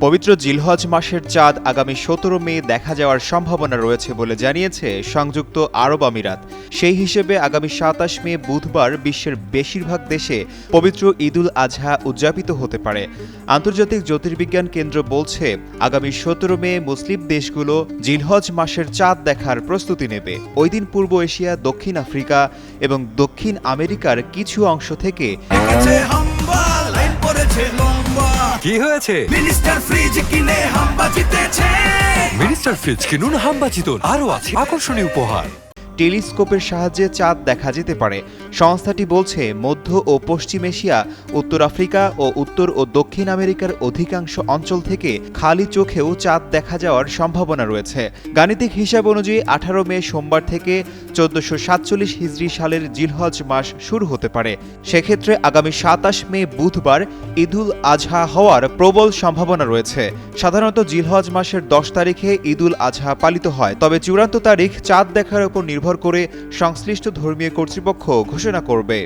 পবিত্র জিলহজ মাসের চাঁদ আগামী ১৭ মে দেখা যাওয়ার সম্ভাবনা রয়েছে বলে জানিয়েছে সংযুক্ত আরব আমিরাত। সেই হিসেবে আগামী ২৭ মে বুধবার বিশ্বের বেশিরভাগ দেশে পবিত্র ঈদুল আজহা উদযাপিত হতে পারে। আন্তর্জাতিক জ্যোতির্বিজ্ঞান কেন্দ্র বলছে, আগামী ১৭ মে মুসলিম দেশগুলো জিলহজ মাসের চাঁদ দেখার প্রস্তুতি নেবে। ওই দিন পূর্ব এশিয়া, দক্ষিণ আফ্রিকা এবং দক্ষিণ আমেরিকার কিছু অংশ থেকে কি হয়েছে? মিনিস্টার ফ্রিজ কিনে হাম্বা জিতেছে। মিনিস্টার ফ্রিজ কিনুন, হাম্বা জিতুন। আরো আছে আকর্ষণীয় উপহার। টেলিস্কোপের সাহায্যে চাঁদ দেখা যেতে পারে। সংস্থাটি বলছে, মধ্য ও পশ্চিম এশিয়া, উত্তর আফ্রিকা ও উত্তর ও দক্ষিণ আমেরিকার অধিকাংশ অঞ্চল থেকে খালি চোখেও চাঁদ দেখা যাওয়ার সম্ভাবনা রয়েছে। গাণিতিক হিসাব অনুযায়ী ১৮ মে সোমবার থেকে ১৪৪৭ হিজরি সালের জিলহজ মাস শুরু হতে পারে। সেক্ষেত্রে আগামী ২৭ মে বুধবার ঈদুল আজহা হওয়ার প্রবল সম্ভাবনা রয়েছে। সাধারণত জিলহজ মাসের ১০ তারিখে ঈদুল আজহা পালিত হয়, তবে চূড়ান্ত তারিখ চাঁদ দেখার উপর নির্ভর করে সংশ্লিষ্ট ধর্মীয় কর্তৃপক্ষ ঘোষণা করবে।